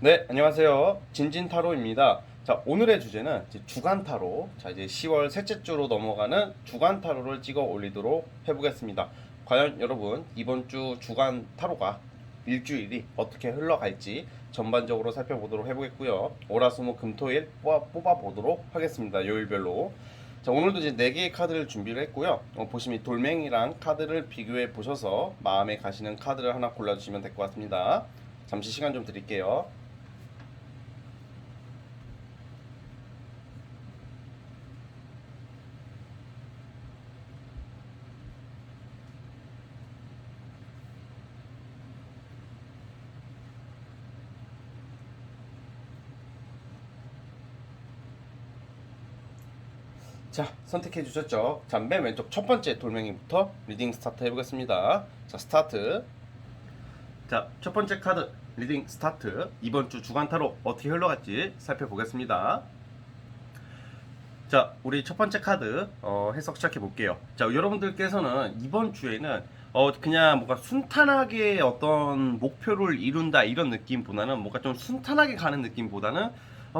네, 안녕하세요. 진진타로입니다. 자, 오늘의 주제는 이제 주간타로. 자, 이제 10월 셋째 주로 넘어가는 주간타로를 찍어 올리도록 해보겠습니다. 과연 여러분, 이번 주 주간타로가 일주일이 어떻게 흘러갈지 전반적으로 살펴보도록 해보겠고요. 월화수목 금토일 뽑아보도록 하겠습니다. 요일별로. 자, 오늘도 이제 4개의 카드를 준비를 했고요. 보시면 돌멩이랑 카드를 비교해 보셔서 마음에 가시는 카드를 하나 골라주시면 될 것 같습니다. 잠시 시간 좀 드릴게요. 자, 선택해 주셨죠? 자, 맨 왼쪽 첫 번째 돌멩이부터 리딩 스타트 해보겠습니다. 자, 스타트. 자, 첫 번째 카드 리딩 스타트. 이번 주 주간 타로 어떻게 흘러갈지 살펴보겠습니다. 자, 우리 첫 번째 카드 해석 시작해 볼게요. 자, 여러분들께서는 이번 주에는 그냥 뭔가 순탄하게 어떤 목표를 이룬다 이런 느낌보다는 뭔가 좀 순탄하게 가는 느낌보다는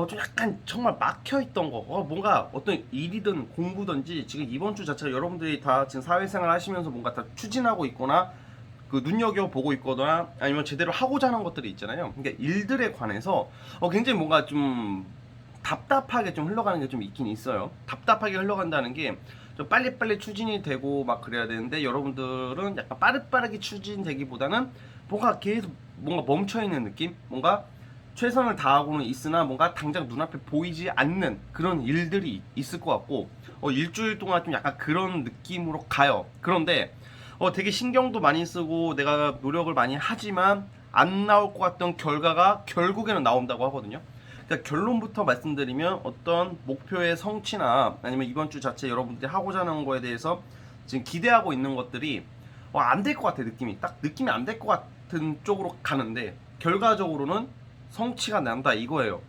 좀 약간 정말 막혀있던 거 뭔가 어떤 일이든 공부든지 지금 이번 주 자체가 여러분들이 다 지금 사회생활 하시면서 뭔가 다 추진하고 있거나 그 눈여겨보고 있거나 아니면 제대로 하고자 하는 것들이 있잖아요. 그러니까 일들에 관해서 굉장히 뭔가 좀 답답하게 좀 흘러가는 게 좀 있긴 있어요. 답답하게 흘러간다는 게 좀 빨리빨리 추진이 되고 막 그래야 되는데 여러분들은 약간 빠르게 추진되기보다는 뭔가 계속 뭔가 멈춰있는 느낌? 뭔가 최선을 다하고는 있으나 뭔가 당장 눈앞에 보이지 않는 그런 일들이 있을 것 같고 일주일 동안 좀 약간 그런 느낌으로 가요. 그런데 되게 신경도 많이 쓰고 내가 노력을 많이 하지만 안 나올 것 같던 결과가 결국에는 나온다고 하거든요. 그러니까 결론부터 말씀드리면 어떤 목표의 성취나 아니면 이번 주 자체 여러분들이 하고자 하는 거에 대해서 지금 기대하고 있는 것들이 안 될 것 같아. 느낌이 딱 느낌이 안 될 것 같은 쪽으로 가는데 결과적으로는 성취가 난다 이거예요.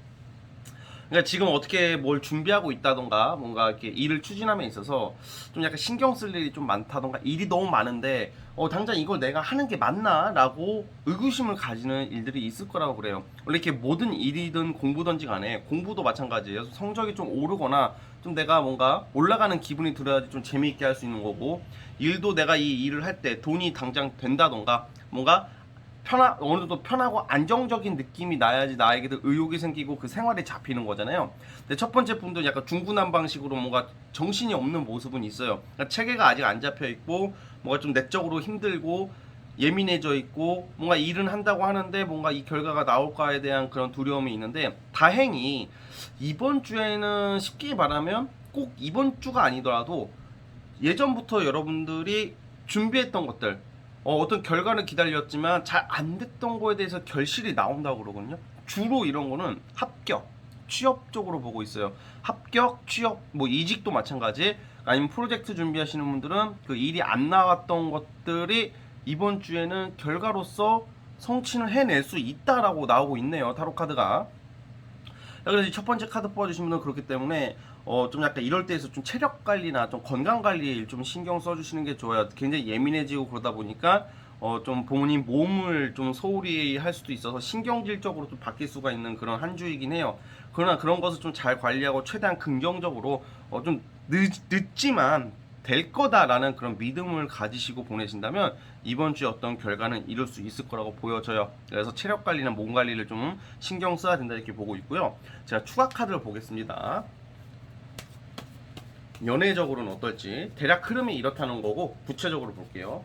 그러니까 지금 어떻게 뭘 준비하고 있다던가 뭔가 이렇게 일을 추진함에 있어서 좀 약간 신경 쓸 일이 좀 많다던가 일이 너무 많은데 당장 이걸 내가 하는 게 맞나? 라고 의구심을 가지는 일들이 있을 거라고 그래요. 원래 이렇게 모든 일이든 공부든지 간에 공부도 마찬가지예요. 성적이 좀 오르거나 좀 내가 뭔가 올라가는 기분이 들어야지 좀 재미있게 할 수 있는 거고 일도 내가 이 일을 할 때 돈이 당장 된다던가 뭔가 어느 정도 편하고 안정적인 느낌이 나야지 나에게도 의욕이 생기고 그 생활이 잡히는 거잖아요. 근데 첫 번째 분도 약간 중구난방식으로 뭔가 정신이 없는 모습은 있어요. 그러니까 체계가 아직 안 잡혀 있고 뭔가 좀 내적으로 힘들고 예민해져 있고 뭔가 일은 한다고 하는데 뭔가 이 결과가 나올까에 대한 그런 두려움이 있는데 다행히 이번 주에는 쉽게 말하면 꼭 이번 주가 아니더라도 예전부터 여러분들이 준비했던 것들 어떤 결과를 기다렸지만 잘 안 됐던 거에 대해서 결실이 나온다고 그러거든요. 주로 이런 거는 합격, 취업 쪽으로 보고 있어요. 합격, 취업, 뭐 이직도 마찬가지. 아니면 프로젝트 준비하시는 분들은 그 일이 안 나왔던 것들이 이번 주에는 결과로서 성취를 해낼 수 있다라고 나오고 있네요. 타로 카드가. 그래서 첫 번째 카드 뽑아주신 분은 그렇기 때문에 좀 약간 이럴 때에서 좀 체력 관리나 좀 건강 관리에 좀 신경 써주시는 게 좋아요. 굉장히 예민해지고 그러다 보니까 좀 부모님 몸을 좀 소홀히 할 수도 있어서 신경질적으로 좀 바뀔 수가 있는 그런 한 주이긴 해요. 그러나 그런 것을 좀 잘 관리하고 최대한 긍정적으로 좀 늦지만 될 거다라는 그런 믿음을 가지시고 보내신다면 이번 주에 어떤 결과는 이룰 수 있을 거라고 보여져요. 그래서 체력 관리나 몸 관리를 좀 신경 써야 된다 이렇게 보고 있고요. 제가 추가 카드를 보겠습니다. 연애적으로는 어떨지 대략 흐름이 이렇다는 거고 구체적으로 볼게요.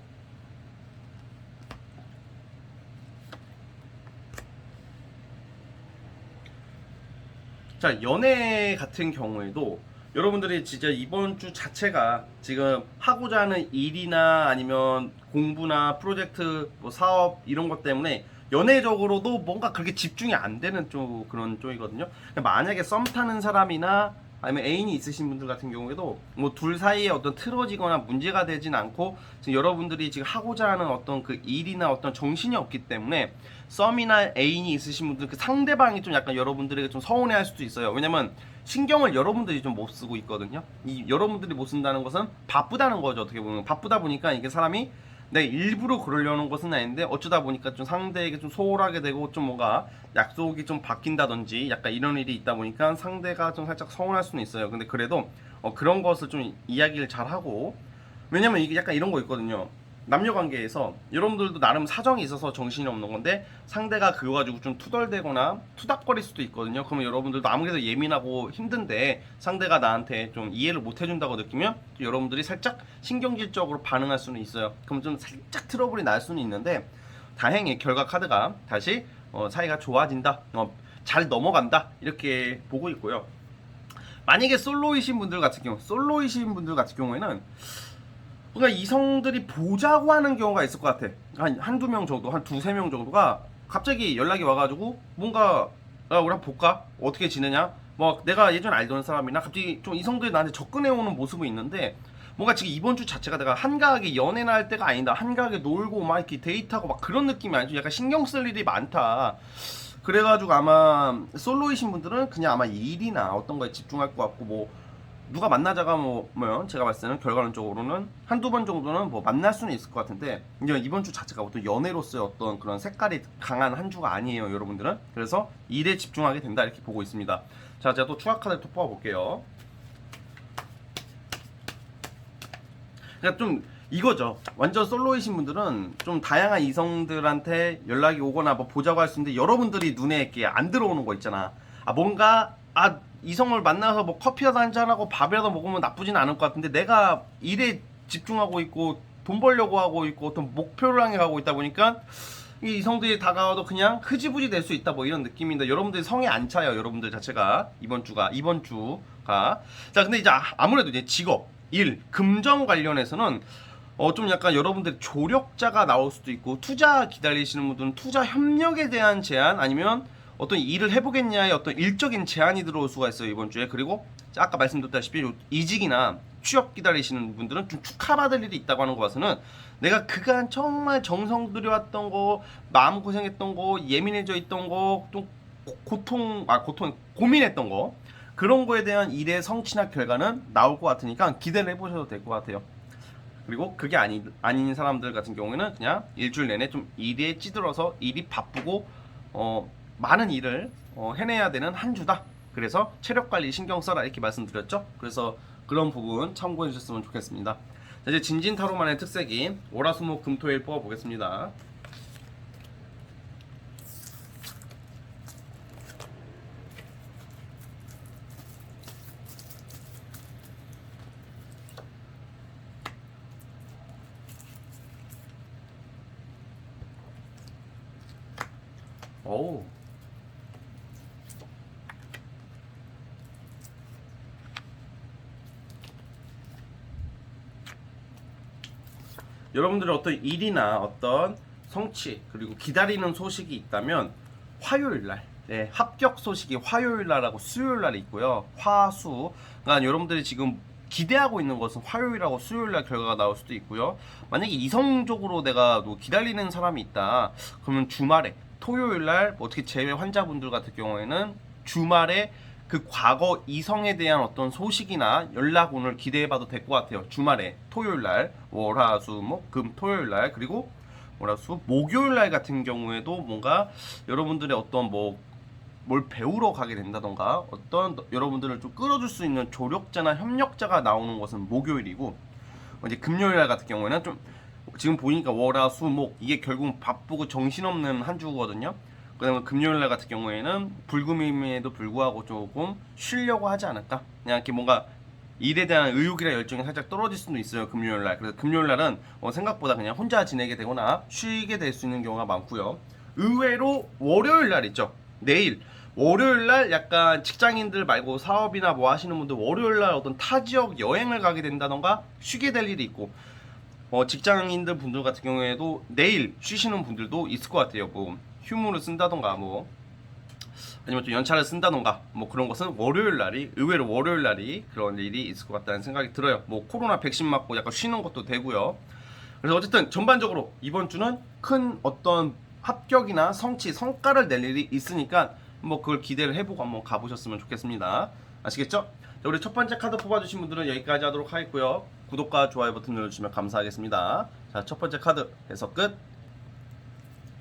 자, 연애 같은 경우에도 여러분들이 진짜 이번 주 자체가 지금 하고자 하는 일이나 아니면 공부나 프로젝트, 뭐 사업 이런 것 때문에 연애적으로도 뭔가 그렇게 집중이 안 되는 그런 쪽이거든요. 그러니까 만약에 썸 타는 사람이나 아니면 애인이 있으신 분들 같은 경우에도 뭐 둘 사이에 어떤 틀어지거나 문제가 되진 않고 지금 여러분들이 지금 하고자 하는 어떤 그 일이나 어떤 정신이 없기 때문에 썸이나 애인이 있으신 분들 그 상대방이 좀 약간 여러분들에게 좀 서운해할 수도 있어요. 왜냐면 신경을 여러분들이 좀 못 쓰고 있거든요. 이 여러분들이 못 쓴다는 것은 바쁘다는 거죠. 어떻게 보면 바쁘다 보니까 이게 사람이 내가 일부러 그러려는 것은 아닌데 어쩌다 보니까 좀 상대에게 좀 소홀하게 되고 좀 뭔가 약속이 좀 바뀐다든지 약간 이런 일이 있다 보니까 상대가 좀 살짝 서운할 수는 있어요. 근데 그래도 그런 것을 좀 이야기를 잘 하고, 왜냐면 이게 약간 이런 거 있거든요. 남녀 관계에서 여러분들도 나름 사정이 있어서 정신이 없는 건데 상대가 그거 가지고 좀 투덜대거나 투닥거릴 수도 있거든요. 그러면 여러분들도 아무래도 예민하고 힘든데 상대가 나한테 좀 이해를 못 해준다고 느끼면 여러분들이 살짝 신경질적으로 반응할 수는 있어요. 그럼 좀 살짝 트러블이 날 수는 있는데 다행히 결과 카드가 다시 사이가 좋아진다, 잘 넘어간다 이렇게 보고 있고요. 만약에 솔로이신 분들 같은 경우에는 그러니까 이성들이 보자고 하는 경우가 있을 것 같아. 한두 명 정도, 한 두세 명 정도가 갑자기 연락이 와가지고 뭔가 우리 한번 볼까? 어떻게 지내냐? 뭐 내가 예전에 알던 사람이나 갑자기 좀 이성들이 나한테 접근해오는 모습이 있는데 뭔가 지금 이번 주 자체가 내가 한가하게 연애나 할 때가 아니다. 한가하게 놀고 막 이렇게 데이트하고 막 그런 느낌이 아니죠. 약간 신경 쓸 일이 많다. 그래가지고 아마 솔로이신 분들은 그냥 아마 일이나 어떤 거에 집중할 것 같고, 뭐 누가 만나자가 뭐면 제가 봤을 때는 결과론적으로는 한두 번 정도는 뭐 만날 수는 있을 것 같은데, 이제 이번 주 자체가 어떤 연애로서의 어떤 그런 색깔이 강한 한 주가 아니에요, 여러분들은. 그래서 일에 집중하게 된다 이렇게 보고 있습니다. 자, 제가 또 추가 카드를 또 뽑아볼게요. 그러니까 좀 이거죠. 완전 솔로이신 분들은 좀 다양한 이성들한테 연락이 오거나 뭐 보자고 할 수 있는데 여러분들이 눈에 이렇게 안 들어오는 거 있잖아. 뭔가 이성을 만나서 뭐 커피라도 한잔하고 밥이라도 먹으면 나쁘진 않을 것 같은데 내가 일에 집중하고 있고 돈 벌려고 하고 있고 어떤 목표를 향해 가고 있다 보니까 이 이성들이 다가와도 그냥 흐지부지 될 수 있다, 뭐 이런 느낌인데 여러분들이 성에 안 차요. 여러분들 자체가 이번 주가 자, 근데 이제 아무래도 이제 직업, 일, 금전 관련해서는 좀 약간 여러분들 조력자가 나올 수도 있고, 투자 기다리시는 분들은 투자 협력에 대한 제안, 아니면 어떤 일을 해보겠냐의 어떤 일적인 제안이 들어올 수가 있어요, 이번 주에. 그리고 아까 말씀드렸다시피 이직이나 취업 기다리시는 분들은 좀 축하받을 일이 있다고 하는 거 봐서는 내가 그간 정말 정성 들여왔던 거, 마음고생했던 거, 예민해져 있던 거, 좀 고민했던 거, 그런 거에 대한 일의 성취나 결과는 나올 것 같으니까 기대를 해보셔도 될 것 같아요. 그리고 그게 아닌 사람들 같은 경우에는 그냥 일주일 내내 좀 일에 찌들어서 일이 바쁘고 많은 일을 해내야 되는 한 주다. 그래서 체력 관리 신경 써라 이렇게 말씀드렸죠. 그래서 그런 부분 참고해 주셨으면 좋겠습니다. 자, 이제 진진타로만의 특색인 월화수목 금토일 뽑아 보겠습니다. 오. 여러분들의 어떤 일이나 어떤 성취, 그리고 기다리는 소식이 있다면 화요일날, 네, 합격 소식이 화요일날하고 수요일날이 있고요. 화수. 그러니까 여러분들이 지금 기대하고 있는 것은 화요일하고 수요일날 결과가 나올 수도 있고요. 만약에 이성적으로 내가 기다리는 사람이 있다, 그러면 주말에 토요일날 어떻게 재회 환자분들 같은 경우에는 주말에 그 과거 이성에 대한 어떤 소식이나 연락 오늘 기대해봐도 될 것 같아요. 주말에 토요일날, 월화수목금 토요일날, 그리고 월화수 목요일날 같은 경우에도 뭔가 여러분들의 어떤 뭘 배우러 가게 된다던가 어떤 여러분들을 좀 끌어줄 수 있는 조력자나 협력자가 나오는 것은 목요일이고, 이제 금요일날 같은 경우에는 좀 지금 보니까 월화수목 이게 결국 바쁘고 정신없는 한 주거든요. 그다음에 금요일날 같은 경우에는 불금임에도 불구하고 조금 쉬려고 하지 않을까? 그냥 이렇게 뭔가 일에 대한 의욕이나 열정이 살짝 떨어질 수도 있어요, 금요일날. 그래서 금요일날은 생각보다 그냥 혼자 지내게 되거나 쉬게 될 수 있는 경우가 많고요. 의외로 월요일날 있죠. 내일 월요일날 약간 직장인들 말고 사업이나 뭐 하시는 분들 월요일날 어떤 타 지역 여행을 가게 된다던가 쉬게 될 일이 있고, 직장인들 분들 같은 경우에도 내일 쉬시는 분들도 있을 것 같아요. 뭐 휴무를 쓴다던가 아니면 또 연차를 쓴다던가 그런 것은 의외로 월요일 날이 그런 일이 있을 것 같다는 생각이 들어요. 코로나 백신 맞고 약간 쉬는 것도 되고요. 그래서 어쨌든 전반적으로 이번 주는 큰 어떤 합격이나 성과를 낼 일이 있으니까 그걸 기대를 해보고 한번 가보셨으면 좋겠습니다. 아시겠죠? 자, 우리 첫 번째 카드 뽑아주신 분들은 여기까지 하도록 하겠고요. 구독과 좋아요 버튼 눌러주시면 감사하겠습니다. 자, 첫 번째 카드 해석 끝.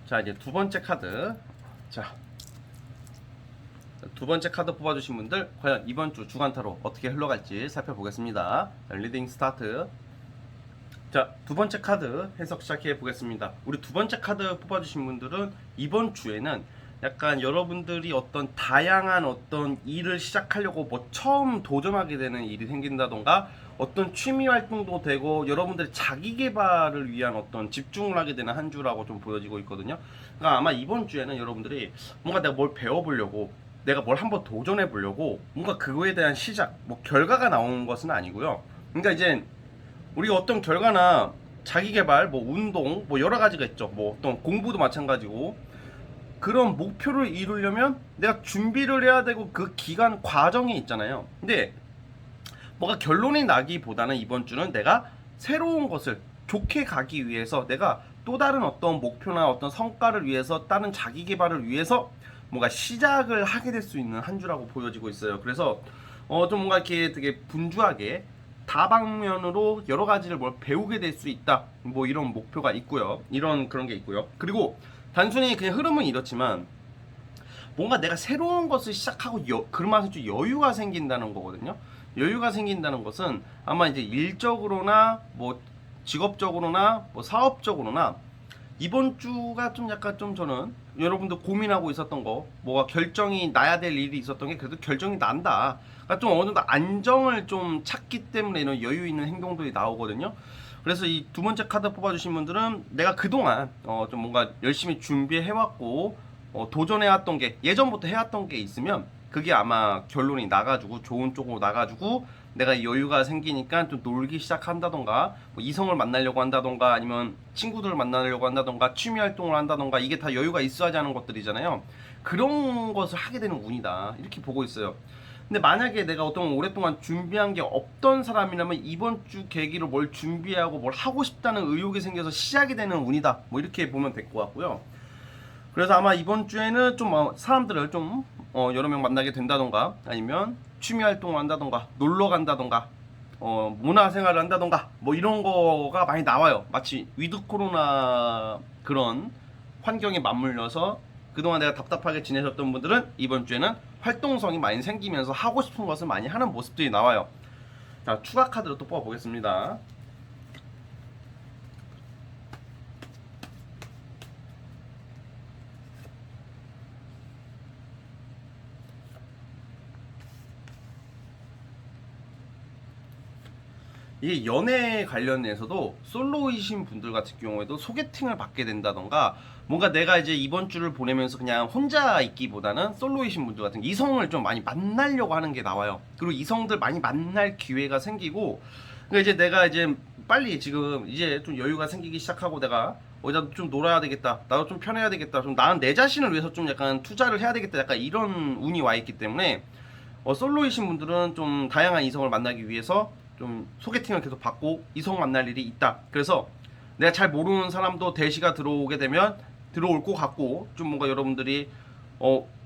자, 이제 두 번째 카드. 자, 두 번째 카드 뽑아주신 분들 과연 이번 주 주간타로 어떻게 흘러갈지 살펴보겠습니다. 자, 리딩 스타트. 자, 두 번째 카드 해석 시작해 보겠습니다. 우리 두 번째 카드 뽑아주신 분들은 이번 주에는 약간 여러분들이 어떤 다양한 어떤 일을 시작하려고 뭐 처음 도전하게 되는 일이 생긴다던가 어떤 취미 활동도 되고 여러분들이 자기 개발을 위한 어떤 집중을 하게 되는 한 주라고 좀 보여지고 있거든요. 그러니까 아마 이번 주에는 여러분들이 뭔가 내가 뭘 배워보려고 내가 뭘 한번 도전해 보려고 뭔가 그거에 대한 시작, 뭐 결과가 나오는 것은 아니고요. 그러니까 이제 우리가 어떤 결과나 자기 개발, 뭐 운동, 뭐 여러 가지가 있죠. 뭐 어떤 공부도 마찬가지고 그런 목표를 이루려면 내가 준비를 해야 되고 그 기간 과정이 있잖아요. 근데 뭔가 결론이 나기보다는 이번 주는 내가 새로운 것을 좋게 가기 위해서 내가 또 다른 어떤 목표나 어떤 성과를 위해서 다른 자기 개발을 위해서 뭔가 시작을 하게 될 수 있는 한 주라고 보여지고 있어요. 그래서 좀 뭔가 이렇게 되게 분주하게 다방면으로 여러 가지를 뭘 배우게 될 수 있다. 뭐 이런 목표가 있고요. 이런 그런 게 있고요. 그리고 단순히 그냥 흐름은 이렇지만 뭔가 내가 새로운 것을 시작하고 그러면서 좀 여유가 생긴다는 거거든요. 여유가 생긴다는 것은 아마 이제 일적으로나 뭐 직업적으로나 뭐 사업적으로나 이번 주가 좀 약간 좀 저는 여러분들 고민하고 있었던 거 뭐가 결정이 나야 될 일이 있었던 게 그래도 결정이 난다. 그러니까 좀 어느 정도 안정을 좀 찾기 때문에 이런 여유 있는 행동들이 나오거든요. 그래서 이 두 번째 카드 뽑아주신 분들은 내가 그동안 좀 뭔가 열심히 준비해왔고 도전해왔던 게 예전부터 해왔던 게 있으면 그게 아마 결론이 나가지고 좋은 쪽으로 나가지고 내가 여유가 생기니까 좀 놀기 시작한다던가 뭐 이성을 만나려고 한다던가 아니면 친구들을 만나려고 한다던가 취미 활동을 한다던가 이게 다 여유가 있어야지 하는 것들이잖아요. 그런 것을 하게 되는 운이다 이렇게 보고 있어요. 근데 만약에 내가 어떤 오랫동안 준비한 게 없던 사람이라면 이번 주 계기로 뭘 준비하고 뭘 하고 싶다는 의욕이 생겨서 시작이 되는 운이다 뭐 이렇게 보면 될 것 같고요. 그래서 아마 이번 주에는 좀 사람들을 좀 여러 명 만나게 된다던가 아니면 취미 활동을 한다던가 놀러 간다던가 문화 생활을 한다던가 뭐 이런 거가 많이 나와요. 마치 위드 코로나 그런 환경에 맞물려서 그동안 내가 답답하게 지내셨던 분들은 이번 주에는 활동성이 많이 생기면서 하고 싶은 것을 많이 하는 모습들이 나와요. 자, 추가 카드로 또 뽑아보겠습니다. 이게 연애 관련해서도 솔로이신 분들 같은 경우에도 소개팅을 받게 된다던가 뭔가 내가 이제 이번 주를 보내면서 그냥 혼자 있기보다는 솔로이신 분들 같은 이성을 좀 많이 만나려고 하는 게 나와요. 그리고 이성들 많이 만날 기회가 생기고 그러니까 이제 내가 이제 빨리 지금 이제 좀 여유가 생기기 시작하고 내가 나도 좀 놀아야 되겠다. 나도 좀 편해야 되겠다. 좀 나는 내 자신을 위해서 좀 약간 투자를 해야 되겠다. 약간 이런 운이 와 있기 때문에 솔로이신 분들은 좀 다양한 이성을 만나기 위해서 좀 소개팅을 계속 받고 이성 만날 일이 있다. 그래서 내가 잘 모르는 사람도 대시가 들어오게 되면 들어올 것 같고 좀 뭔가 여러분들이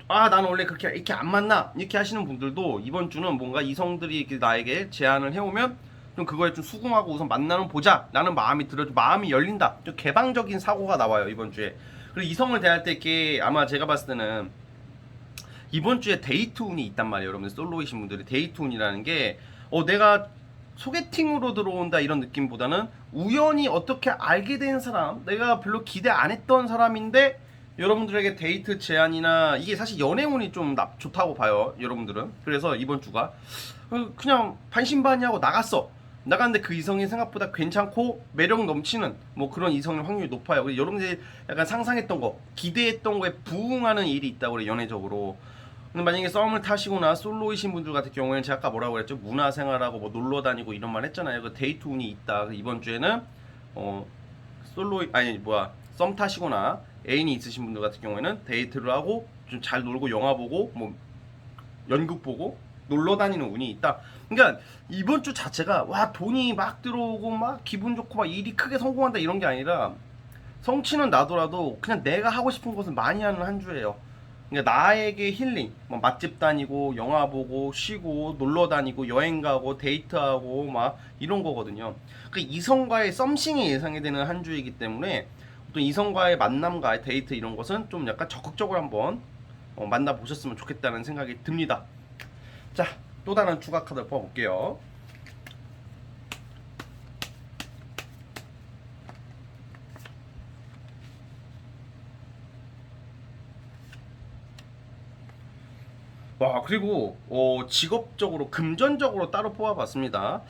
나는 원래 그렇게 이렇게 안 만나 이렇게 하시는 분들도 이번 주는 뭔가 이성들이 이렇게 나에게 제안을 해오면 좀 그거에 좀 수긍하고 우선 만나는 보자 라는 마음이 들어서 마음이 열린다. 좀 개방적인 사고가 나와요 이번 주에. 그리고 이성을 대할 때 이렇게 아마 제가 봤을 때는 이번 주에 데이트 운이 있단 말이에요. 여러분들 솔로이신 분들이 데이트 운이라는 게 내가 소개팅으로 들어온다 이런 느낌보다는 우연히 어떻게 알게 된 사람, 내가 별로 기대 안 했던 사람인데 여러분들에게 데이트 제안이나 이게 사실 연애운이 좀 좋다고 봐요 여러분들은. 그래서 이번 주가 그냥 반신반의하고 나갔는데 그 이성이 생각보다 괜찮고 매력 넘치는 뭐 그런 이성의 확률이 높아요. 그래서 여러분들이 약간 상상했던 거 기대했던 거에 부응하는 일이 있다고 그래요 연애적으로. 근데 만약에 썸을 타시거나 솔로이신 분들 같은 경우에는 제가 아까 뭐라고 그랬죠? 문화생활하고 뭐 놀러 다니고 이런 말 했잖아요. 그 데이트 운이 있다. 이번 주에는 썸 타시거나 애인이 있으신 분들 같은 경우에는 데이트를 하고 좀 잘 놀고 영화 보고 뭐 연극 보고 놀러 다니는 운이 있다. 그러니까 이번 주 자체가 와 돈이 막 들어오고 막 기분 좋고 막 일이 크게 성공한다 이런 게 아니라 성취는 나더라도 그냥 내가 하고 싶은 것을 많이 하는 한 주예요. 그러니까 나에게 힐링, 뭐 맛집 다니고 영화 보고 쉬고 놀러 다니고 여행 가고 데이트하고 막 이런 거거든요. 그 이성과의 썸씽이 예상이 되는 한 주이기 때문에 또 이성과의 만남과 데이트 이런 것은 좀 약간 적극적으로 한번 만나 보셨으면 좋겠다는 생각이 듭니다. 자, 또 다른 추가 카드 뽑아볼게요. 와, 그리고 직업적으로 금전적으로 따로 뽑아봤습니다.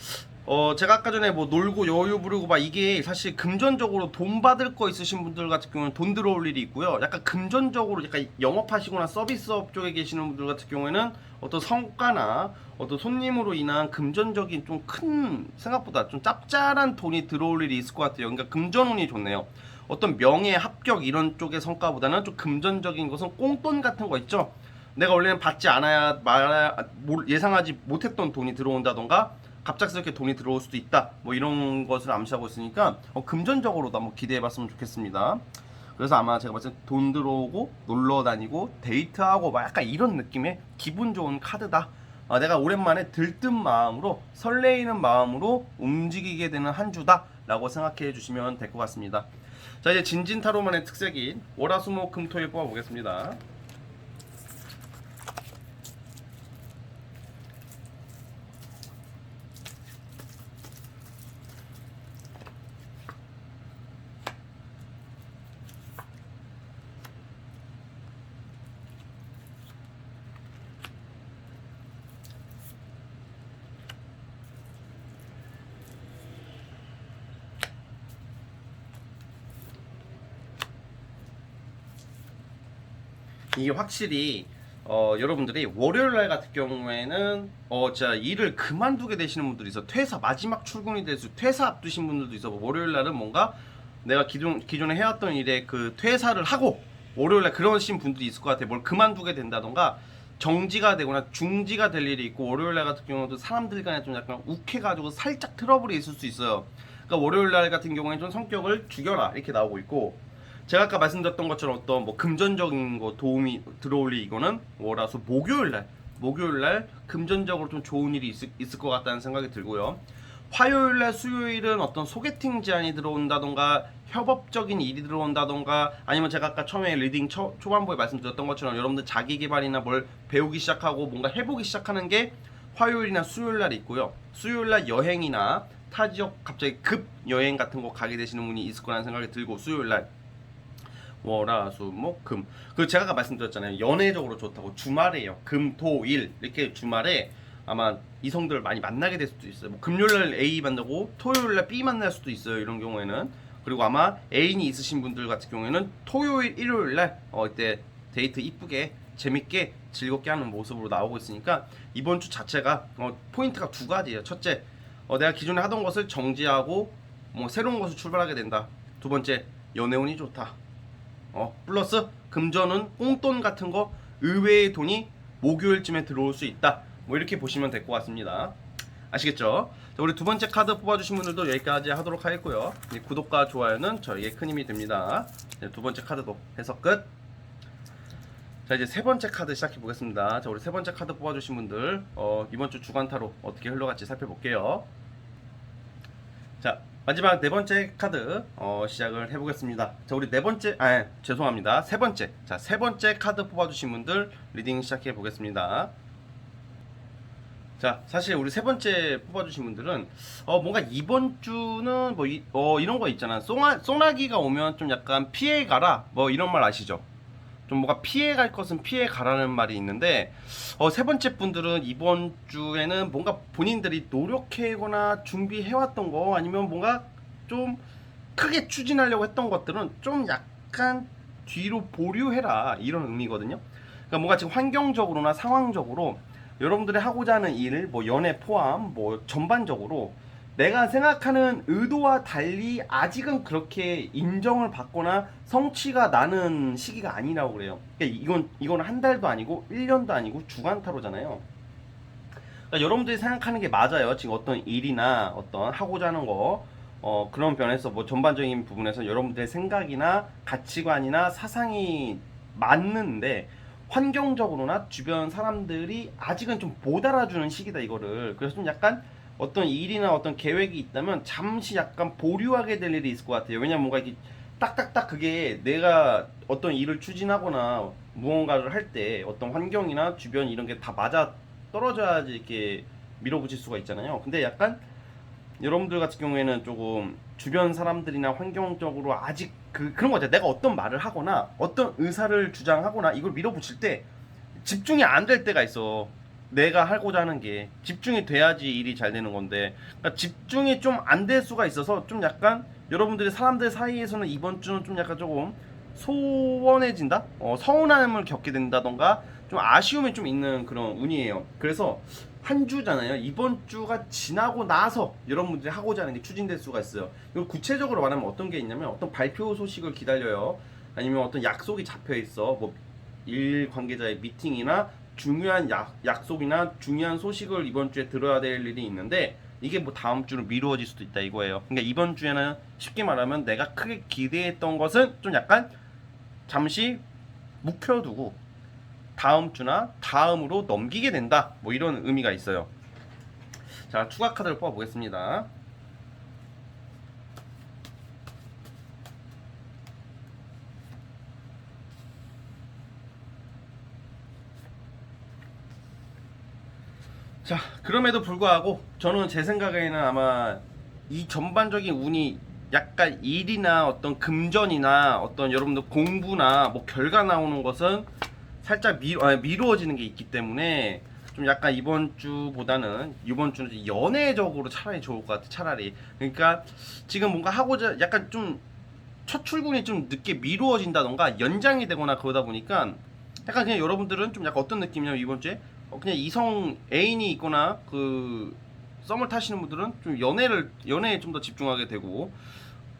제가 아까 전에 뭐 놀고 여유 부리고 막 이게 사실 금전적으로 돈 받을 거 있으신 분들 같은 경우는 돈 들어올 일이 있고요. 약간 금전적으로 약간 영업하시거나 서비스업 쪽에 계시는 분들 같은 경우에는 어떤 성과나 어떤 손님으로 인한 금전적인 좀 큰 생각보다 좀 짭짤한 돈이 들어올 일이 있을 것 같아요. 그러니까 금전운이 좋네요. 어떤 명예, 합격 이런 쪽의 성과보다는 좀 금전적인 것은 꽁돈 같은 거 있죠. 내가 원래는 받지 않아야 말아야 예상하지 못했던 돈이 들어온다던가 갑작스럽게 돈이 들어올 수도 있다 뭐 이런 것을 암시하고 있으니까 금전적으로도 한번 기대해봤으면 좋겠습니다. 그래서 아마 제가 봤을 때 돈 들어오고 놀러 다니고 데이트하고 막 약간 이런 느낌의 기분 좋은 카드다. 내가 오랜만에 들뜬 마음으로 설레이는 마음으로 움직이게 되는 한 주다 라고 생각해 주시면 될 것 같습니다. 자, 이제 진진타로만의 특색인 월화수목금토일 뽑아보겠습니다. 이게 확실히 여러분들이 월요일 날 같은 경우에는 진짜 일을 그만두게 되시는 분들이 있어. 퇴사 마지막 출근이 돼서 퇴사 앞두신 분들도 있어. 월요일 날은 뭔가 내가 기존에 해왔던 일에 그 퇴사를 하고 월요일 날 그러신 분들이 있을 것 같아. 뭘 그만두게 된다던가 정지가 되거나 중지가 될 일이 있고, 월요일 날 같은 경우도 사람들 간에 좀 약간 욱해가지고 살짝 트러블이 있을 수 있어요. 그러니까 월요일 날 같은 경우에는 좀 성격을 죽여라 이렇게 나오고 있고, 제가 아까 말씀드렸던 것처럼 어떤 뭐 금전적인 거 도움이 들어올 일, 이거는 월화수 목요일 날 금전적으로 좀 좋은 일이 있을 것 같다는 생각이 들고요. 화요일 날 수요일은 어떤 소개팅 제안이 들어온다던가 협업적인 일이 들어온다던가, 아니면 제가 아까 처음에 리딩 초반부에 말씀드렸던 것처럼 여러분들 자기 개발이나 뭘 배우기 시작하고 뭔가 해보기 시작하는 게 화요일이나 수요일 날이 있고요. 수요일 날 여행이나 타 지역 갑자기 급 여행 같은 거 가게 되시는 분이 있을 거라는 생각이 들고, 수요일 날 월화수목금, 그 제가 아까 말씀드렸잖아요. 연애적으로 좋다고. 주말에요. 금토일 이렇게 주말에 아마 이성들을 많이 만나게 될 수도 있어요. 뭐 금요일날 A 만나고 토요일날 B 만날 수도 있어요. 이런 경우에는. 그리고 아마 애인이 있으신 분들 같은 경우에는 토요일, 일요일날 이때 데이트 이쁘게 재밌게 즐겁게 하는 모습으로 나오고 있으니까 이번 주 자체가 포인트가 두 가지예요. 첫째, 내가 기존에 하던 것을 정지하고 뭐 새로운 것을 출발하게 된다. 두 번째, 연애운이 좋다. 플러스 금전은 꽁돈 같은 거 의외의 돈이 목요일쯤에 들어올 수 있다. 뭐 이렇게 보시면 될 것 같습니다. 아시겠죠? 자, 우리 두 번째 카드 뽑아주신 분들도 여기까지 하도록 하겠고요. 구독과 좋아요는 저에게 큰 힘이 됩니다. 두 번째 카드도 해석 끝. 자, 이제 세 번째 카드 시작해 보겠습니다. 자, 우리 세 번째 카드 뽑아주신 분들 이번 주 주간 타로 어떻게 흘러갈지 살펴볼게요. 자, 마지막 네 번째 카드 시작을 해보겠습니다. 자, 우리 네 번째, 죄송합니다. 세 번째. 자, 세 번째 카드 뽑아주신 분들 리딩 시작해 보겠습니다. 자, 사실 우리 세 번째 뽑아주신 분들은 뭔가 이번 주는 뭐 이런 거 있잖아. 소나기가 오면 좀 약간 피해가라 뭐 이런 말 아시죠? 좀 뭔가 피해갈 것은 피해가라는 말이 있는데, 세 번째 분들은 이번 주에는 뭔가 본인들이 노력해거나 준비해왔던 거, 아니면 뭔가 좀 크게 추진하려고 했던 것들은 좀 약간 뒤로 보류해라 이런 의미거든요. 그러니까 뭔가 지금 환경적으로나 상황적으로 여러분들이 하고자 하는 일, 뭐 연애 포함, 뭐 전반적으로 내가 생각하는 의도와 달리 아직은 그렇게 인정을 받거나 성취가 나는 시기가 아니라고 그래요. 그러니까 이건 한 달도 아니고 1년도 아니고 주간타로잖아요. 그러니까 여러분들이 생각하는 게 맞아요. 지금 어떤 일이나 어떤 하고자 하는 거 그런 면에서 뭐 전반적인 부분에서 여러분들의 생각이나 가치관이나 사상이 맞는데, 환경적으로나 주변 사람들이 아직은 좀 못 알아주는 시기다 이거를. 그래서 좀 약간 어떤 일이나 어떤 계획이 있다면 잠시 약간 보류하게 될 일이 있을 것 같아요. 왜냐면 뭔가 이렇게 딱딱딱 그게 내가 어떤 일을 추진하거나 무언가를 할 때 어떤 환경이나 주변 이런 게 다 맞아 떨어져야지 이렇게 밀어붙일 수가 있잖아요. 근데 약간 여러분들 같은 경우에는 조금 주변 사람들이나 환경적으로 아직 그런 거 같아요. 내가 어떤 말을 하거나 어떤 의사를 주장하거나 이걸 밀어붙일 때 집중이 안 될 때가 있어. 내가 하고자 하는 게 집중이 돼야지 일이 잘 되는 건데, 그러니까 집중이 좀 안 될 수가 있어서 좀 약간 여러분들이 사람들 사이에서는 이번 주는 좀 약간 조금 소원해진다? 서운함을 겪게 된다던가 좀 아쉬움이 좀 있는 그런 운이에요. 그래서 한 주잖아요. 이번 주가 지나고 나서 여러분들이 하고자 하는 게 추진될 수가 있어요. 이거 구체적으로 말하면 어떤 게 있냐면 어떤 발표 소식을 기다려요. 아니면 어떤 약속이 잡혀 있어. 뭐 일 관계자의 미팅이나 중요한 약속이나 중요한 소식을 이번 주에 들어야 될 일이 있는데 이게 뭐 다음 주로 미루어질 수도 있다 이거예요. 그러니까 이번 주에는 쉽게 말하면 내가 크게 기대했던 것은 좀 약간 잠시 묵혀두고 다음 주나 다음으로 넘기게 된다. 뭐 이런 의미가 있어요. 자, 추가 카드를 뽑아 보겠습니다. 자, 그럼에도 불구하고 저는 제 생각에는 아마 이 전반적인 운이 약간 일이나 어떤 금전이나 어떤 여러분들 공부나 뭐 결과 나오는 것은 살짝 미루어지는 게 있기 때문에 좀 약간 이번 주보다는 이번 주는 연애적으로 차라리 좋을 것 같아. 차라리. 그러니까 지금 뭔가 하고자 약간 좀 첫 출근이 좀 늦게 미루어진다던가 연장이 되거나 그러다 보니까 약간 그냥 여러분들은 좀 약간 어떤 느낌이냐면 이번 주에 그냥 이성 애인이 있거나 그 썸을 타시는 분들은 좀 연애에 좀 더 집중하게 되고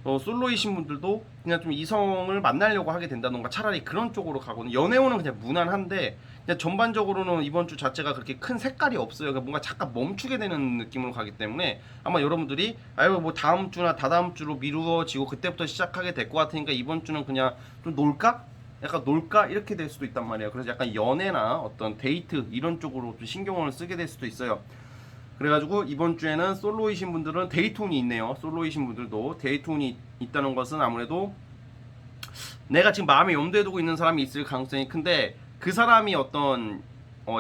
솔로이신 분들도 그냥 좀 이성을 만나려고 하게 된다던가 차라리 그런 쪽으로 가거든요. 연애운은 그냥 무난한데 그냥 전반적으로는 이번 주 자체가 그렇게 큰 색깔이 없어요. 그러니까 뭔가 잠깐 멈추게 되는 느낌으로 가기 때문에 아마 여러분들이 아유 뭐 다음 주나 다다음 주로 미루어지고 그때부터 시작하게 될 것 같으니까 이번 주는 그냥 좀 놀까? 약간 놀까? 이렇게 될 수도 있단 말이에요. 그래서 약간 연애나 어떤 데이트 이런 쪽으로 좀 신경을 쓰게 될 수도 있어요. 그래가지고 이번 주에는 솔로이신 분들은 데이트운이 있네요. 솔로이신 분들도 데이트운이 있다는 것은 아무래도 내가 지금 마음에 염두에 두고 있는 사람이 있을 가능성이 큰데 그 사람이 어떤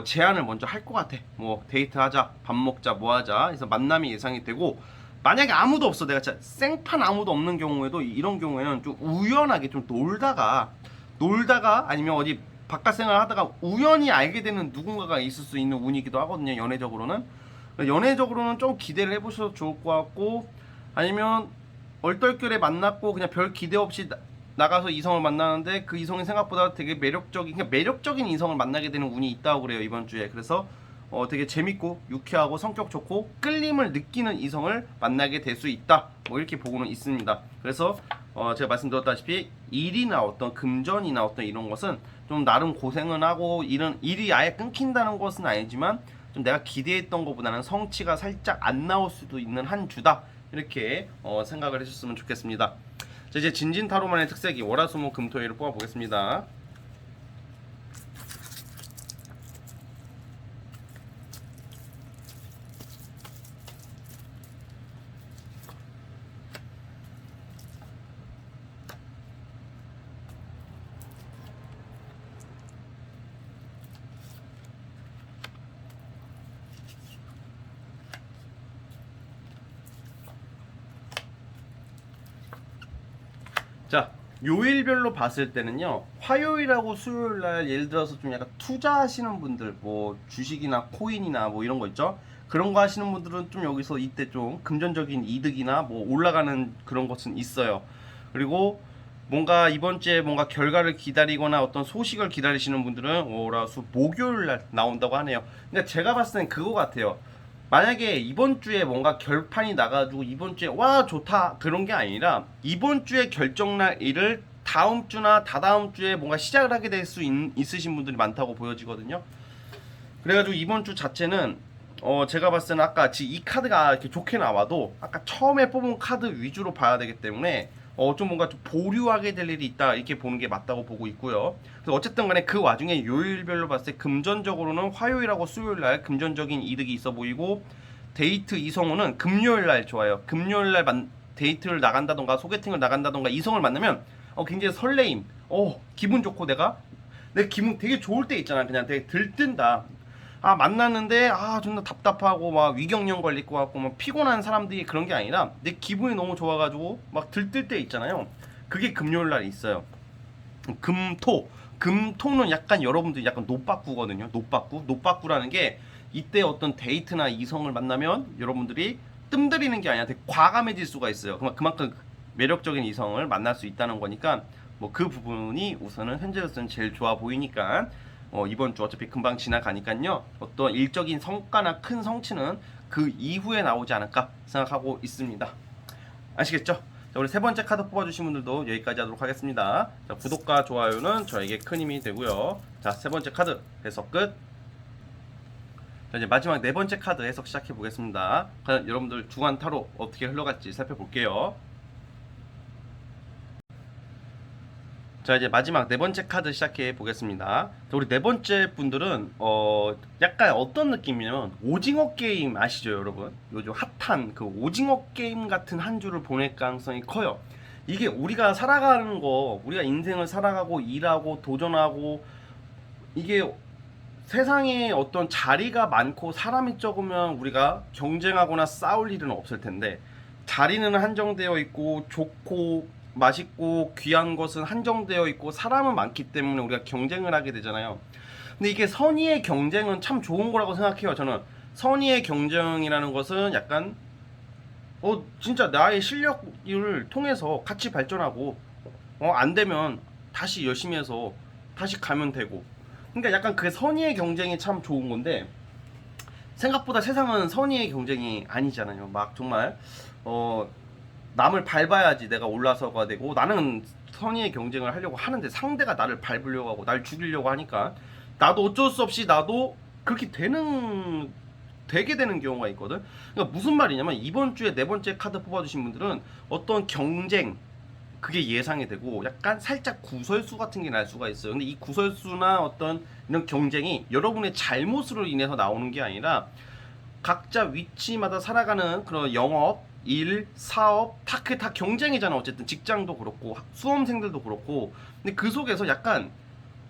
제안을 먼저 할 것 같아. 뭐 데이트하자, 밥 먹자, 뭐 하자. 그래서 만남이 예상이 되고 만약에 아무도 없어, 내가 진짜 생판 아무도 없는 경우에도 이런 경우에는 좀 우연하게 좀 놀다가 아니면 어디 바깥 생활을 하다가 우연히 알게 되는 누군가가 있을 수 있는 운이기도 하거든요. 연애적으로는. 연애적으로는 좀 기대를 해보셔도 좋을 것 같고 아니면 얼떨결에 만났고 그냥 별 기대 없이 나가서 이성을 만나는데 그 이성이 생각보다 되게 매력적인 이성을 만나게 되는 운이 있다고 그래요 이번 주에. 그래서 되게 재밌고 유쾌하고 성격 좋고 끌림을 느끼는 이성을 만나게 될 수 있다 뭐 이렇게 보고는 있습니다. 그래서 제가 말씀드렸다시피 일이나 어떤 금전이나 어떤 이런 것은 좀 나름 고생은 하고 일이 아예 끊긴다는 것은 아니지만 좀 내가 기대했던 것보다는 성취가 살짝 안 나올 수도 있는 한 주다 이렇게 생각을 해주셨으면 좋겠습니다. 자, 이제 진진타로만의 특색이 월화수목금토일을 뽑아보겠습니다. 자, 요일별로 봤을 때는요. 화요일하고 수요일날 예를 들어서 좀 약간 투자하시는 분들, 뭐 주식이나 코인이나 뭐 이런 거 있죠. 그런 거 하시는 분들은 좀 여기서 이때 좀 금전적인 이득이나 뭐 올라가는 그런 것은 있어요. 그리고 뭔가 이번 주에 뭔가 결과를 기다리거나 어떤 소식을 기다리시는 분들은 월화수 목요일날 나온다고 하네요. 그러니까 제가 봤을 땐 그거 같아요. 만약에 이번 주에 뭔가 결판이 나가지고 이번 주에 와 좋다 그런 게 아니라 이번 주에 결정날 일을 다음 주나 다다음 주에 뭔가 시작을 하게 될 수 있으신 분들이 많다고 보여지거든요. 그래가지고 이번 주 자체는 제가 봤을 때는 아까 지금 이 카드가 이렇게 좋게 나와도 아까 처음에 뽑은 카드 위주로 봐야 되기 때문에 좀 뭔가 좀 보류하게 될 일이 있다 이렇게 보는 게 맞다고 보고 있고요. 그래서 어쨌든 간에 그 와중에 요일별로 봤을 때 금전적으로는 화요일하고 수요일 날 금전적인 이득이 있어 보이고, 데이트 이성우는 금요일 날 좋아요. 금요일 날 데이트를 나간다던가 소개팅을 나간다던가 이성을 만나면 굉장히 설레임, 기분 좋고 내 기분 되게 좋을 때 있잖아. 그냥 되게 들뜬다. 만났는데 존나 답답하고 막 위경련 걸릴 것 같고 막 피곤한 사람들이 그런 게 아니라 내 기분이 너무 좋아가지고 막 들뜰 때 있잖아요. 그게 금요일 날 있어요. 금토는 약간 여러분들이 약간 노빠꾸거든요. 노빠꾸라는 게 이때 어떤 데이트나 이성을 만나면 여러분들이 뜸들이는 게 아니라 되게 과감해질 수가 있어요. 그만큼 매력적인 이성을 만날 수 있다는 거니까 뭐 그 부분이 우선은 현재로서는 제일 좋아 보이니까 이번 주 어차피 금방 지나가니까요. 어떤 일적인 성과나 큰 성취는 그 이후에 나오지 않을까 생각하고 있습니다. 아시겠죠? 자, 우리 세 번째 카드 뽑아주신 분들도 여기까지 하도록 하겠습니다. 자, 구독과 좋아요는 저에게 큰 힘이 되고요. 자, 세 번째 카드 해석 끝. 자, 이제 마지막 네 번째 카드 해석 시작해 보겠습니다. 과연 여러분들 주간 타로 어떻게 흘러갈지 살펴볼게요. 자, 이제 마지막 네 번째 카드 시작해 보겠습니다. 자, 우리 네 번째 분들은 약간 어떤 느낌이냐면 오징어 게임 아시죠, 여러분? 요즘 핫한 그 오징어 게임 같은 한 주를 보낼 가능성이 커요. 이게 우리가 살아가는 거, 우리가 인생을 살아가고 일하고 도전하고, 이게 세상에 어떤 자리가 많고 사람이 적으면 우리가 경쟁하거나 싸울 일은 없을 텐데, 자리는 한정되어 있고 좋고 맛있고 귀한 것은 한정되어 있고 사람은 많기 때문에 우리가 경쟁을 하게 되잖아요. 근데 이게 선의의 경쟁은 참 좋은 거라고 생각해요. 저는 선의의 경쟁이라는 것은 약간 진짜 나의 실력을 통해서 같이 발전하고, 안 되면 다시 열심히 해서 다시 가면 되고, 그러니까 약간 그 선의의 경쟁이 참 좋은 건데, 생각보다 세상은 선의의 경쟁이 아니잖아요. 막 정말 남을 밟아야지 내가 올라서가 되고, 나는 선의의 경쟁을 하려고 하는데 상대가 나를 밟으려고 하고 날 죽이려고 하니까 나도 어쩔 수 없이 나도 그렇게 되게 되는 경우가 있거든. 그러니까 무슨 말이냐면, 이번 주에 네 번째 카드 뽑아주신 분들은 어떤 경쟁, 그게 예상이 되고 약간 살짝 구설수 같은 게 날 수가 있어요. 근데 이 구설수나 어떤 이런 경쟁이 여러분의 잘못으로 인해서 나오는 게 아니라 각자 위치마다 살아가는 그런 영업, 일, 사업, 다 경쟁이잖아. 어쨌든 직장도 그렇고 수험생들도 그렇고. 근데 그 속에서 약간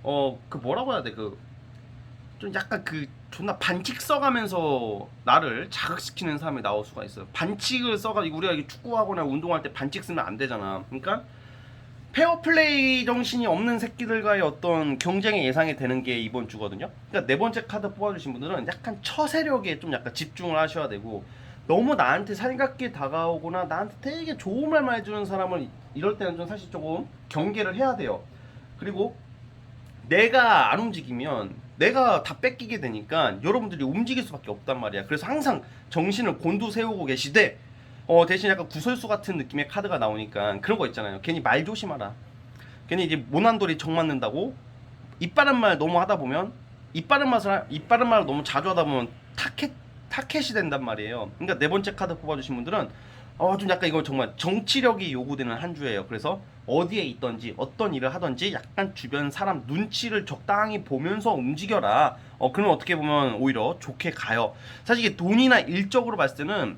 그 뭐라고 해야 돼? 좀 약간 존나 반칙 써가면서 나를 자극시키는 사람이 나올 수가 있어요. 반칙을 써가지고 우리가 이게 축구하거나 운동할 때 반칙 쓰면 안 되잖아. 그러니까 페어플레이 정신이 없는 새끼들과의 어떤 경쟁의 예상이 되는 게 이번 주거든요. 그러니까 네 번째 카드 뽑아주신 분들은 약간 처세력에 좀 약간 집중을 하셔야 되고, 너무 나한테 살갑게 다가오거나 나한테 되게 좋은 말만 해주는 사람을 이럴 때는 좀 사실 조금 경계를 해야 돼요. 그리고 내가 안 움직이면 내가 다 뺏기게 되니까 여러분들이 움직일 수밖에 없단 말이야. 그래서 항상 정신을 곤두세우고 계시되, 대신 약간 구설수 같은 느낌의 카드가 나오니까 그런 거 있잖아요. 괜히 말 조심하라. 괜히 이제 모난돌이 정 맞는다고 이빠른 말 너무 하다 보면, 이빠른 말을 너무 자주 하다 보면 타켓이 된단 말이에요. 그러니까 네 번째 카드 뽑아주신 분들은 좀 약간 이거 정말 정치력이 요구되는 한 주예요. 그래서 어디에 있던지 어떤 일을 하던지 약간 주변 사람 눈치를 적당히 보면서 움직여라. 그러면 어떻게 보면 오히려 좋게 가요. 사실 이게 돈이나 일적으로 봤을 때는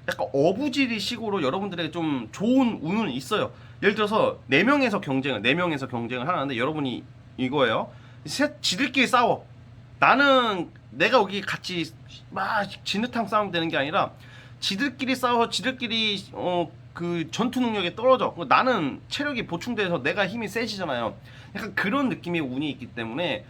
약간 어부지리 식으로 여러분들에게 좀 좋은 운은 있어요. 예를 들어서 4명에서 경쟁을 하는데 여러분이 이거예요. 지들끼리 싸워. 나는 내가 여기 같이 막 진흙탕 싸우면 되는 게 아니라 지들끼리 싸워서 지들끼리 그 전투 능력이 떨어져. 나는 체력이 보충돼서 내가 힘이 세지잖아요. 약간 그런 느낌의 운이 있기 때문에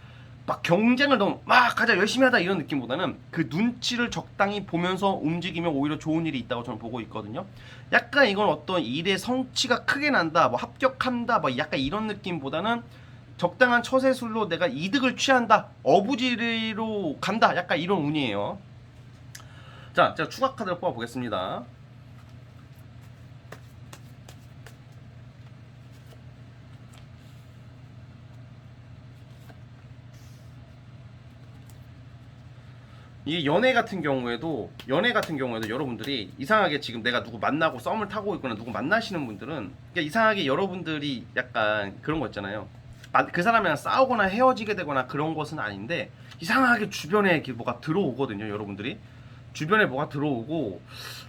막 경쟁을 너무 막 가자 열심히 하다 이런 느낌보다는 그 눈치를 적당히 보면서 움직이면 오히려 좋은 일이 있다고 저는 보고 있거든요. 약간 이건 어떤 일의 성취가 크게 난다, 뭐 합격한다, 뭐 약간 이런 느낌보다는 적당한 처세술로 내가 이득을 취한다, 어부지리로 간다, 약간 이런 운이에요. 자, 제가 추가 카드를 뽑아 보겠습니다. 이게 연애 같은 경우에도 여러분들이 이상하게 지금 내가 누구 만나고 썸을 타고 있거나 누구 만나시는 분들은 그러니까 이상하게 여러분들이 약간 그런 거 있잖아요. 그 사람이랑 싸우거나 헤어지게 되거나 그런 것은 아닌데 이상하게 주변에 이렇게 뭐가 들어오거든요, 여러분들이. 주변에 뭐가 들어오고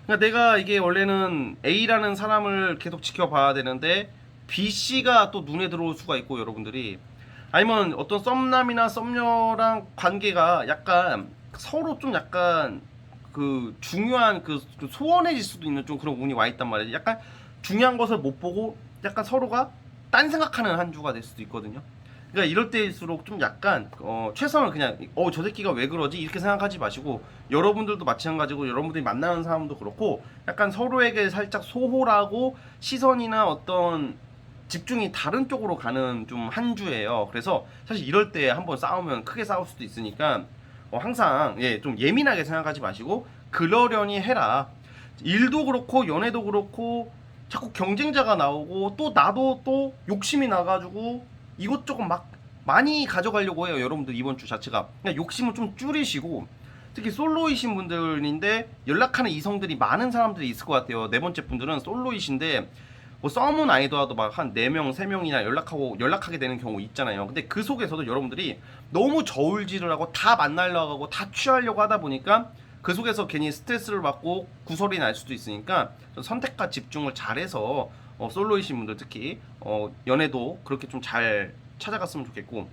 그러니까 내가 이게 원래는 A라는 사람을 계속 지켜봐야 되는데 B씨가 또 눈에 들어올 수가 있고 여러분들이 아니면 어떤 썸남이나 썸녀랑 관계가 약간 서로 좀 약간 그 중요한 그 소원해질 수도 있는 좀 그런 운이 와 있단 말이에요. 약간 중요한 것을 못 보고 약간 서로가 딴 생각하는 한 주가 될 수도 있거든요. 그러니까 이럴 때일수록 좀 약간 최선을 그냥 저 새끼가 왜 그러지 이렇게 생각하지 마시고 여러분들도 마찬가지고 여러분들이 만나는 사람도 그렇고 약간 서로에게 살짝 소홀하고 시선이나 어떤 집중이 다른 쪽으로 가는 좀 한 주예요. 그래서 사실 이럴 때 한번 싸우면 크게 싸울 수도 있으니까 항상 좀 예민하게 생각하지 마시고 그러려니 해라. 일도 그렇고 연애도 그렇고 자꾸 경쟁자가 나오고 또 나도 또 욕심이 나가지고 이것저것 막 많이 가져가려고 해요. 여러분들 이번 주 자체가 그냥 욕심을 좀 줄이시고 특히 솔로이신 분들인데 연락하는 이성들이 많은 사람들이 있을 것 같아요. 네 번째 분들은 솔로이신데 뭐 썸은 아니더라도 막 한 4명, 3명이나 연락하게 되는 경우 있잖아요. 근데 그 속에서도 여러분들이 너무 저울질을 하고 다 만나려고 하고 다 취하려고 하다 보니까 그 속에서 괜히 스트레스를 받고 구설이 날 수도 있으니까 선택과 집중을 잘해서 솔로이신 분들 특히 연애도 그렇게 좀 잘 찾아갔으면 좋겠고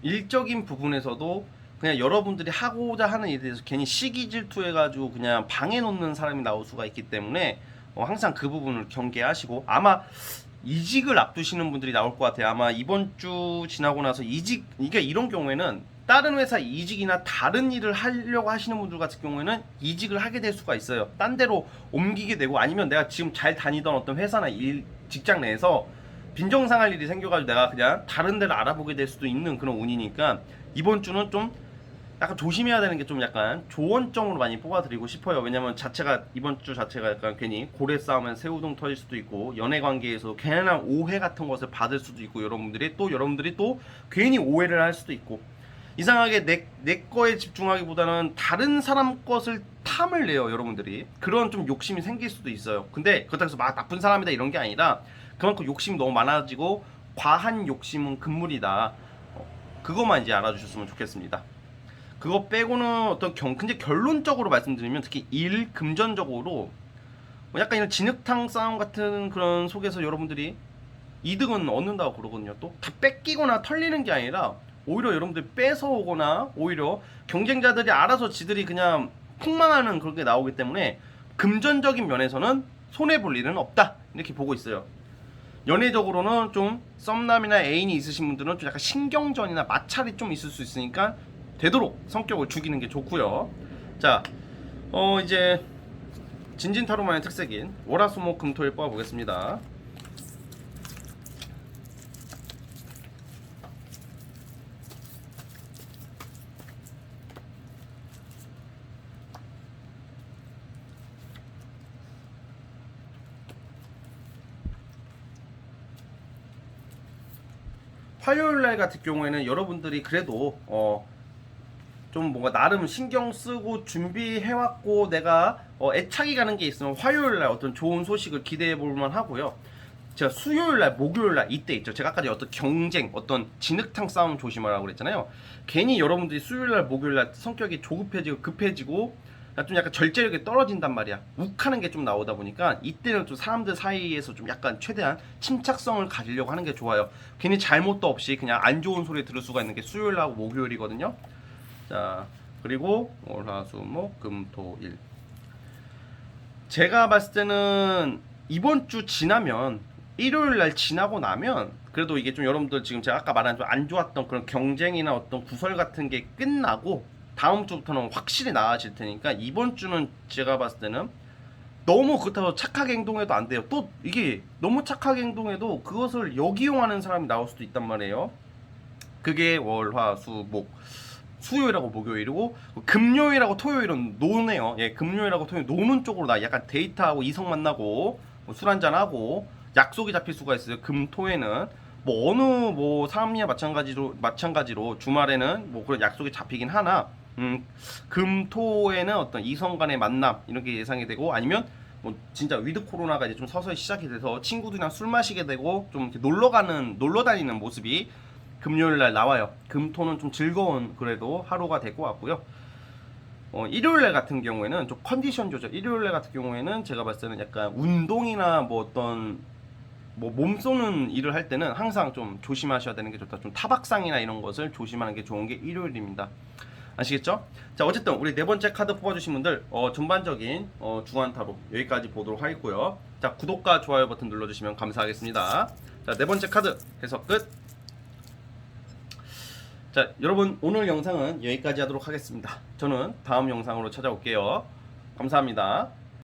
일적인 부분에서도 그냥 여러분들이 하고자 하는 일에 대해서 괜히 시기 질투해가지고 그냥 방해 놓는 사람이 나올 수가 있기 때문에 항상 그 부분을 경계하시고 아마 이직을 앞두시는 분들이 나올 것 같아요. 아마 이번 주 지나고 나서 이게 이런 경우에는 다른 회사 이직이나 다른 일을 하려고 하시는 분들 같은 경우에는 이직을 하게 될 수가 있어요. 딴 데로 옮기게 되고 아니면 내가 지금 잘 다니던 어떤 회사나 직장 내에서 빈정상할 일이 생겨가지고 내가 그냥 다른 데를 알아보게 될 수도 있는 그런 운이니까 이번 주는 좀 약간 조심해야 되는 게 좀 약간 조언점으로 많이 뽑아드리고 싶어요. 왜냐면 이번 주 자체가 약간 괜히 고래 싸우면 새우등 터질 수도 있고 연애 관계에서 괜한 오해 같은 것을 받을 수도 있고 여러분들이 또 괜히 오해를 할 수도 있고 이상하게 내 거에 집중하기보다는 다른 사람 것을 탐을 내요. 여러분들이 그런 좀 욕심이 생길 수도 있어요. 근데 그렇다고 해서 막 나쁜 사람이다 이런 게 아니라 그만큼 욕심이 너무 많아지고 과한 욕심은 금물이다. 그것만 이제 알아주셨으면 좋겠습니다. 그거 빼고는 근데 결론적으로 말씀드리면 특히 금전적으로 약간 이런 진흙탕 싸움 같은 그런 속에서 여러분들이 이득은 얻는다고 그러거든요. 또 다 뺏기거나 털리는 게 아니라 오히려 여러분들이 뺏어오거나 오히려 경쟁자들이 알아서 지들이 그냥 폭망하는 그런 게 나오기 때문에 금전적인 면에서는 손해볼 일은 없다 이렇게 보고 있어요. 연애적으로는 좀 썸남이나 애인이 있으신 분들은 좀 약간 신경전이나 마찰이 좀 있을 수 있으니까 되도록 성격을 죽이는 게 좋고요. 자, 이제 진진타로만의 특색인 월화수목금토일 뽑아보겠습니다. 화요일날 같은 경우에는 여러분들이 그래도 좀 뭔가 나름 신경 쓰고 준비해왔고 내가 애착이 가는 게 있으면 화요일날 어떤 좋은 소식을 기대해 볼만 하고요. 제가 수요일날, 목요일날 이때 있죠. 제가 아까 어떤 경쟁, 어떤 진흙탕 싸움 조심하라고 그랬잖아요. 괜히 여러분들이 수요일날, 목요일날 성격이 조급해지고 급해지고 좀 약간 절제력이 떨어진단 말이야. 욱하는 게 좀 나오다 보니까 이때는 좀 사람들 사이에서 좀 약간 최대한 침착성을 가지려고 하는 게 좋아요. 괜히 잘못도 없이 그냥 안 좋은 소리 들을 수가 있는 게 수요일하고 목요일이거든요. 자, 그리고 월화수목금토일. 제가 봤을 때는 이번 주 지나면 일요일 날 지나고 나면 그래도 이게 좀 여러분들 지금 제가 아까 말한 좀 안 좋았던 그런 경쟁이나 어떤 구설 같은 게 끝나고 다음 주부터는 확실히 나아질 테니까 이번 주는 제가 봤을 때는 너무 그렇다고 착하게 행동해도 안 돼요. 또 이게 너무 착하게 행동해도 그것을 역이용하는 사람이 나올 수도 있단 말이에요. 그게 월화수목 수요일하고 목요일이고 금요일하고 토요일은 노네요. 예, 금요일하고 토요일 노는 쪽으로 나 약간 데이트하고 이성 만나고 술 한잔하고 약속이 잡힐 수가 있어요. 금토에는 뭐 어느 뭐 사람이야 마찬가지로 주말에는 뭐 그런 약속이 잡히긴 하나 금토에는 어떤 이성 간의 만남 이런 게 예상이 되고 아니면 뭐 진짜 위드 코로나가 이제 좀 서서히 시작이 돼서 친구들이랑 술 마시게 되고 좀 이렇게 놀러 다니는 모습이 금요일 날 나와요. 금토는 좀 즐거운 그래도 하루가 될 것 같고요. 일요일날 같은 경우에는 좀 컨디션 조절. 일요일날 같은 경우에는 제가 봤을 때는 약간 운동이나 뭐 어떤 뭐 몸 쏘는 일을 할 때는 항상 좀 조심하셔야 되는 게 좋다. 좀 타박상이나 이런 것을 조심하는 게 좋은 게 일요일입니다. 아시겠죠? 자, 어쨌든 우리 네 번째 카드 뽑아주신 분들 전반적인 주간타로 여기까지 보도록 하겠고요. 자, 구독과 좋아요 버튼 눌러주시면 감사하겠습니다. 자, 네 번째 카드 해석 끝. 자, 여러분 오늘 영상은 여기까지 하도록 하겠습니다. 저는 다음 영상으로 찾아올게요. 감사합니다.